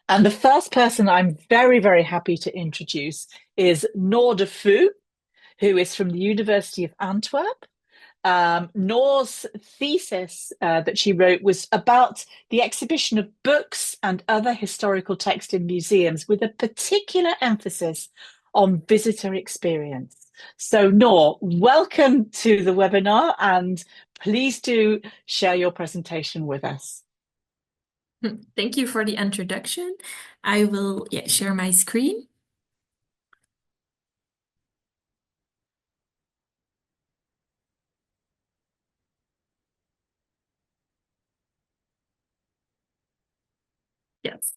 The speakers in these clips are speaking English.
And the first person I'm very, very happy to introduce is Noor De Fooz, who is from the University of Antwerp. Noor's thesis that she wrote was about the exhibition of books and other historical text in museums, with a particular emphasis on visitor experience. So, Noor, welcome to the webinar, and please do share your presentation with us. Thank you for the introduction. I will share my screen. Yes.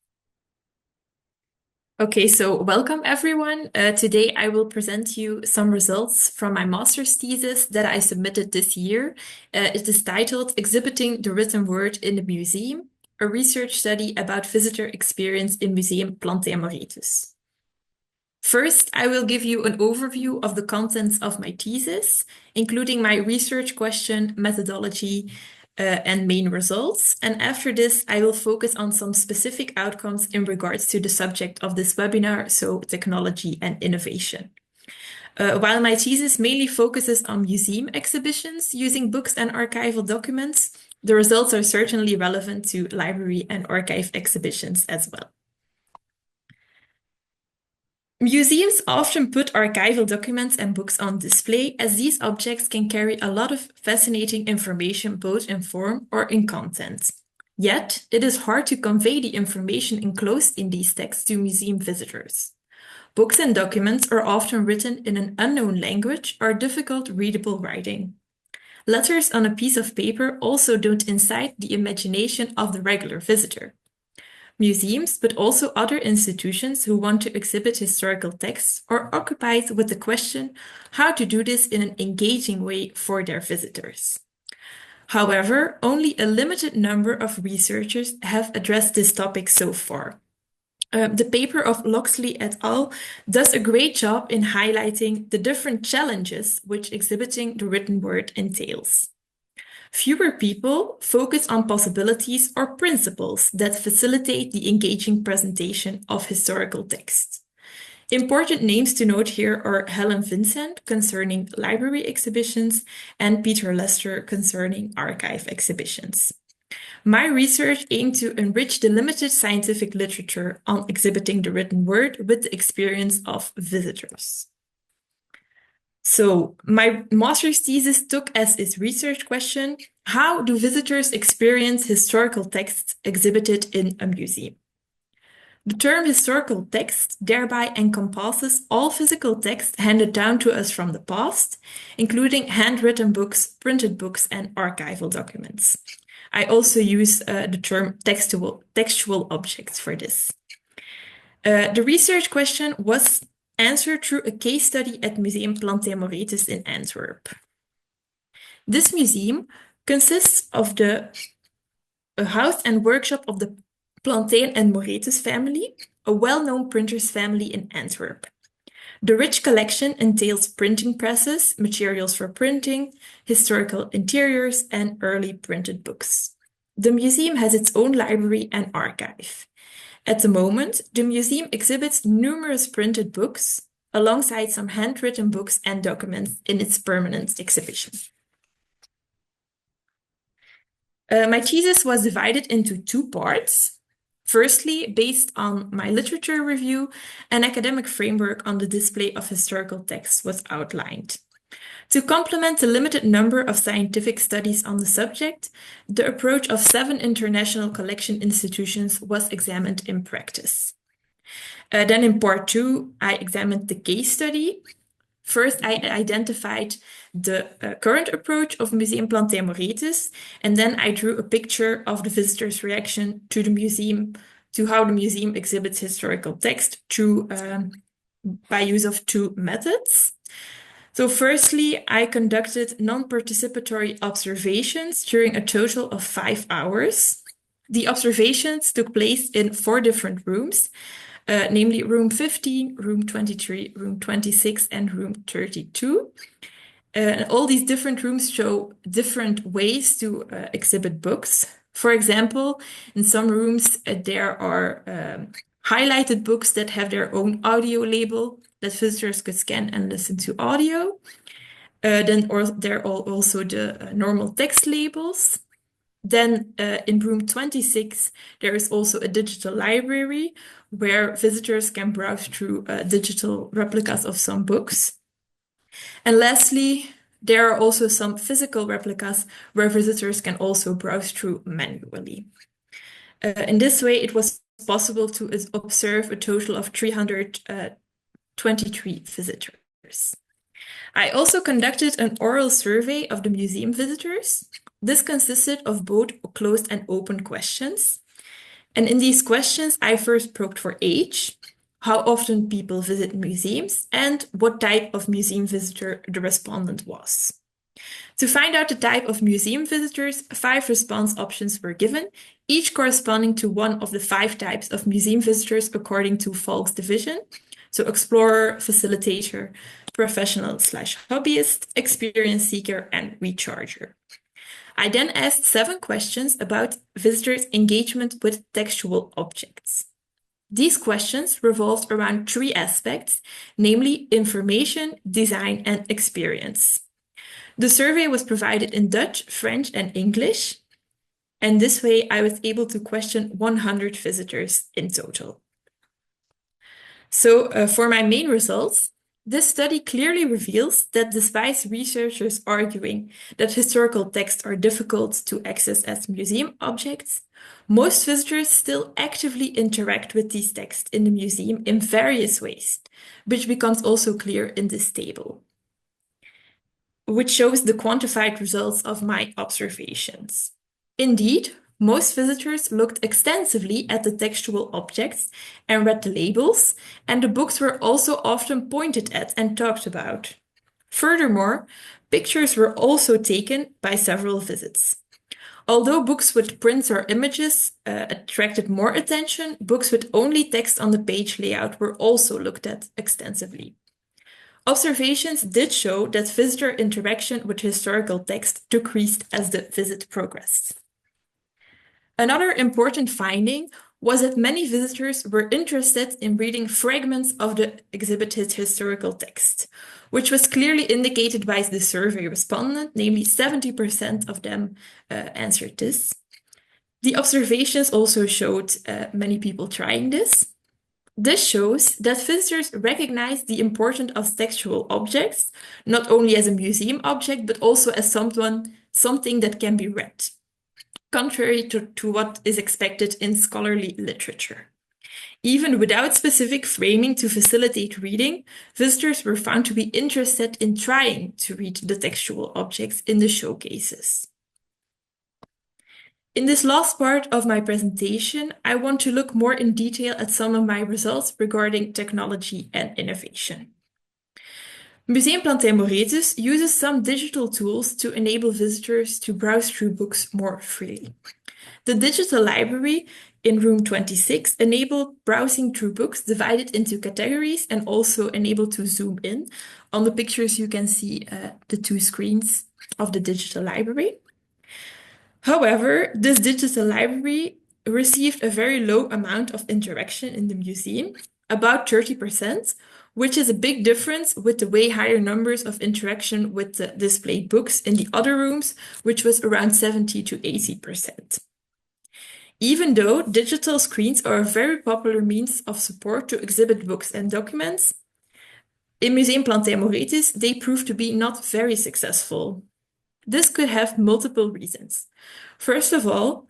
Okay, so welcome everyone. Today I will present you some results from my master's thesis that I submitted this year. It is titled Exhibiting the Written Word in the Museum, a research study about visitor experience in Museum Plantin-Moretus. First, I will give you an overview of the contents of my thesis, including my research question, methodology, and main results. And after this, I will focus on some specific outcomes in regards to the subject of this webinar, so technology and innovation. While my thesis mainly focuses on museum exhibitions using books and archival documents, the results are certainly relevant to library and archive exhibitions as well. Museums often put archival documents and books on display, as these objects can carry a lot of fascinating information both in form or in content. Yet, it is hard to convey the information enclosed in these texts to museum visitors. Books and documents are often written in an unknown language or difficult readable writing. Letters on a piece of paper also don't incite the imagination of the regular visitor. Museums, but also other institutions who want to exhibit historical texts, are occupied with the question how to do this in an engaging way for their visitors. However, only a limited number of researchers have addressed this topic so far. The paper of Loxley et al. Does a great job in highlighting the different challenges which exhibiting the written word entails. Fewer people focus on possibilities or principles that facilitate the engaging presentation of historical text. Important names to note here are Helen Vincent concerning library exhibitions and Peter Lester concerning archive exhibitions. My research aimed to enrich the limited scientific literature on exhibiting the written word with the experience of visitors. So my master's thesis took as its research question, how do visitors experience historical texts exhibited in a museum? The term historical text thereby encompasses all physical text handed down to us from the past, including handwritten books, printed books, and archival documents. I also use the term textual objects for this. The research question was answered through a case study at Museum Plantin-Moretus in Antwerp. This museum consists of the house and workshop of the Plantin and Moretus family, a well-known printers family in Antwerp. The rich collection entails printing presses, materials for printing, historical interiors, and early printed books. The museum has its own library and archive. At the moment, the museum exhibits numerous printed books, alongside some handwritten books and documents in its permanent exhibition. My thesis was divided into two parts. Firstly, based on my literature review, an academic framework on the display of historical texts was outlined. To complement the limited number of scientific studies on the subject, the approach of 7 international collection institutions was examined in practice. Then in part 2, I examined the case study. First, I identified the current approach of Museum Plantin-Moretus, and then I drew a picture of the visitor's reaction to the museum, to how the museum exhibits historical text by use of 2 methods. So firstly, I conducted non-participatory observations during a total of 5 hours. The observations took place in 4 different rooms, namely room 15, room 23, room 26, and room 32. All these different rooms show different ways to exhibit books. For example, in some rooms, there are highlighted books that have their own audio label that visitors could scan and listen to audio. There are also the normal text labels. Then in room 26, there is also a digital library where visitors can browse through digital replicas of some books. And lastly, there are also some physical replicas where visitors can also browse through manually. In this way, it was possible to observe a total of 323 visitors. I also conducted an oral survey of the museum visitors. This consisted of both closed and open questions. And in these questions, I first probed for age, how often people visit museums, and what type of museum visitor the respondent was. To find out the type of museum visitors, 5 response options were given, each corresponding to one of the 5 types of museum visitors according to Falk's division. So explorer, facilitator, professional/hobbyist, experience seeker, and recharger. I then asked 7 questions about visitors' engagement with textual objects. These questions revolved around 3 aspects, namely information, design, and experience. The survey was provided in Dutch, French, and English, and this way I was able to question 100 visitors in total. So for my main results, this study clearly reveals that despite researchers arguing that historical texts are difficult to access as museum objects, most visitors still actively interact with these texts in the museum in various ways, which becomes also clear in this table, which shows the quantified results of my observations. Indeed, most visitors looked extensively at the textual objects and read the labels, and the books were also often pointed at and talked about. Furthermore, pictures were also taken by several visits. Although books with prints or images attracted more attention, books with only text on the page layout were also looked at extensively. Observations did show that visitor interaction with historical text decreased as the visit progressed. Another important finding was that many visitors were interested in reading fragments of the exhibited historical text, which was clearly indicated by the survey respondent, namely 70% of them answered this. The observations also showed many people trying this. This shows that visitors recognize the importance of textual objects, not only as a museum object, but also as something that can be read, contrary to what is expected in scholarly literature. Even without specific framing to facilitate reading, visitors were found to be interested in trying to read the textual objects in the showcases. In this last part of my presentation, I want to look more in detail at some of my results regarding technology and innovation. Museum Plantin-Moretus uses some digital tools to enable visitors to browse through books more freely. The digital library in room 26 enabled browsing through books divided into categories and also enabled to zoom in. On the pictures, you can see the 2 screens of the digital library. However, this digital library received a very low amount of interaction in the museum, about 30%, which is a big difference with the way higher numbers of interaction with the displayed books in the other rooms, which was around 70 to 80%. Even though digital screens are a very popular means of support to exhibit books and documents, in Museum Plantin-Moretus, they proved to be not very successful. This could have multiple reasons. First of all,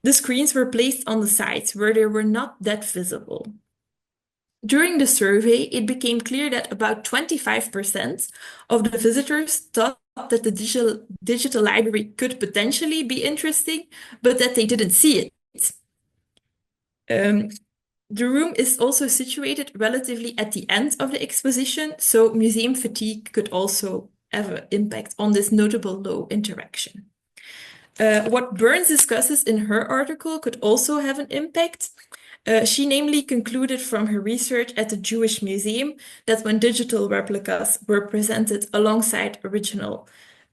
the screens were placed on the sides where they were not that visible. During the survey, it became clear that about 25% of the visitors thought that the digital library could potentially be interesting, but that they didn't see it. The room is also situated relatively at the end of the exposition, so museum fatigue could also have an impact on this notable low interaction. What Burns discusses in her article could also have an impact. She namely concluded from her research at the Jewish Museum that when digital replicas were presented alongside original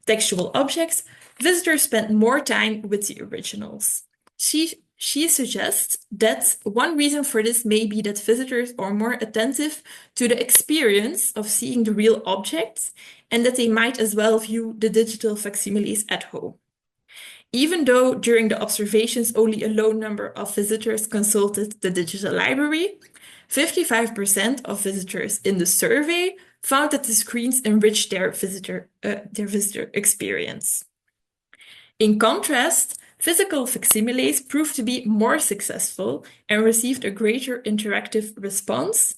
textual objects, visitors spent more time with the originals. She suggests that one reason for this may be that visitors are more attentive to the experience of seeing the real objects and that they might as well view the digital facsimiles at home. Even though during the observations only a low number of visitors consulted the digital library, 55% of visitors in the survey found that the screens enriched their visitor experience. In contrast, physical facsimiles proved to be more successful and received a greater interactive response.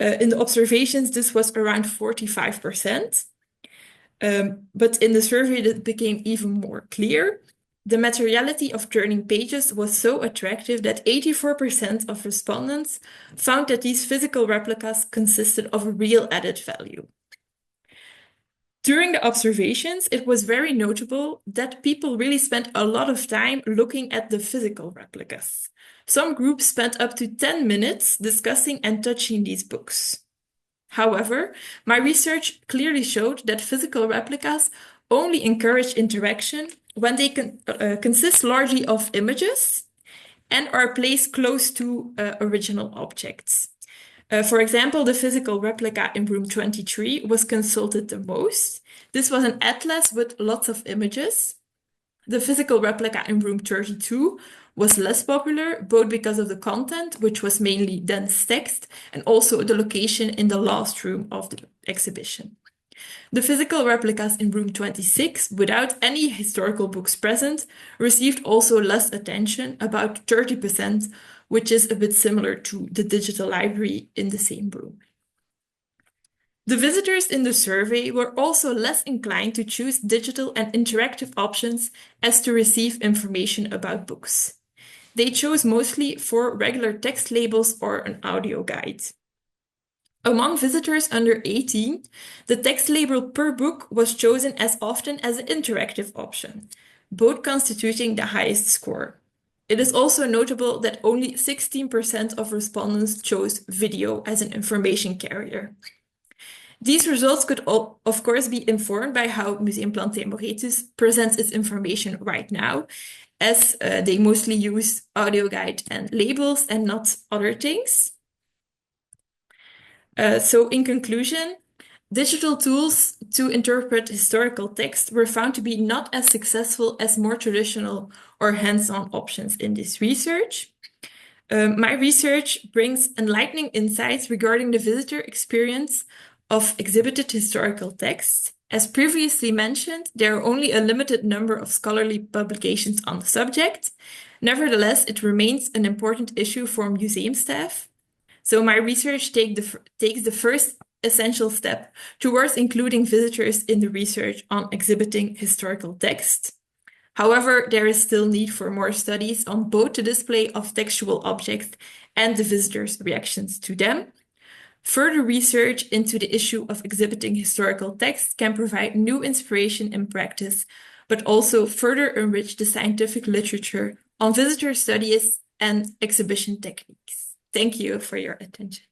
In the observations, this was around 45%. But in the survey, it became even more clear. The materiality of turning pages was so attractive that 84% of respondents found that these physical replicas consisted of a real added value. During the observations, it was very notable that people really spent a lot of time looking at the physical replicas. Some groups spent up to 10 minutes discussing and touching these books. However, my research clearly showed that physical replicas only encourage interaction when they consist largely of images and are placed close to original objects. For example, the physical replica in room 23 was consulted the most. This was an atlas with lots of images. The physical replica in room 32 was less popular, both because of the content, which was mainly dense text, and also the location in the last room of the exhibition. The physical replicas in room 26, without any historical books present, received also less attention, about 30%, which is a bit similar to the digital library in the same room. The visitors in the survey were also less inclined to choose digital and interactive options as to receive information about books. They chose mostly for regular text labels or an audio guide. Among visitors under 18, the text label per book was chosen as often as an interactive option, both constituting the highest score. It is also notable that only 16% of respondents chose video as an information carrier. These results could, of course, be informed by how Museum Plantin-Moretus presents its information right now, as they mostly use audio guide and labels and not other things. So in conclusion, digital tools to interpret historical text were found to be not as successful as more traditional or hands-on options in this research. My research brings enlightening insights regarding the visitor experience of exhibited historical texts. As previously mentioned, there are only a limited number of scholarly publications on the subject. Nevertheless, it remains an important issue for museum staff. So my research takes the first essential step towards including visitors in the research on exhibiting historical text. However, there is still need for more studies on both the display of textual objects and the visitors' reactions to them. Further research into the issue of exhibiting historical text can provide new inspiration in practice, but also further enrich the scientific literature on visitor studies and exhibition techniques. Thank you for your attention.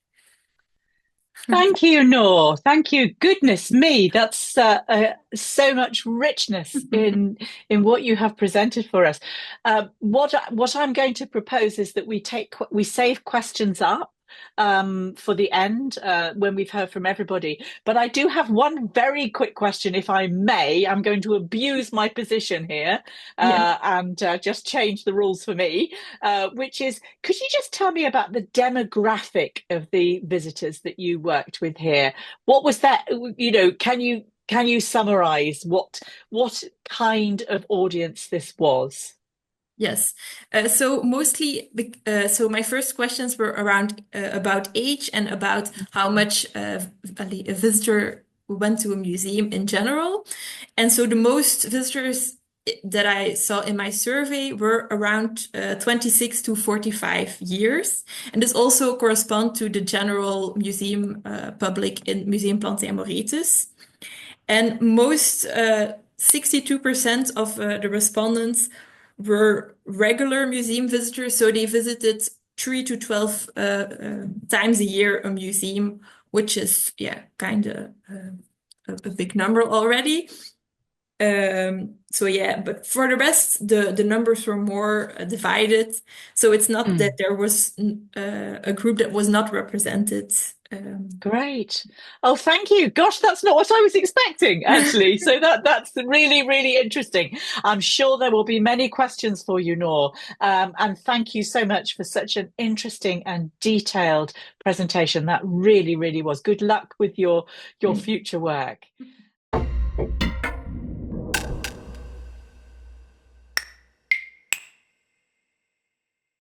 Thank you, Noor. Thank you. Goodness me, that's so much richness in what you have presented for us. What I'm going to propose is that we save questions up for the end when we've heard from everybody. But I do have one very quick question, if I may. I'm going to abuse my position here and just change the rules for me, which is, could you just tell me about the demographic of the visitors that you worked with here? What was that? You know, can you summarize what kind of audience this was? Yes. So mostly, so my first questions were around about age and about how much a visitor went to a museum in general. And so the most visitors that I saw in my survey were around 26 to 45 years. And this also corresponds to the general museum public in Museum Plantin-Moretus. And most 62% of the respondents were regular museum visitors, so they visited 3 to 12 times a year a museum, which is kind of a big number already. So yeah, but for the rest, the numbers were more divided. So it's not that Mm. there was a group that was not represented. Great. Oh, thank you. Gosh, that's not what I was expecting, actually. So that's really, really interesting. I'm sure there will be many questions for you, Noor. And thank you so much for such an interesting and detailed presentation. That really, really was. Good luck with your future work.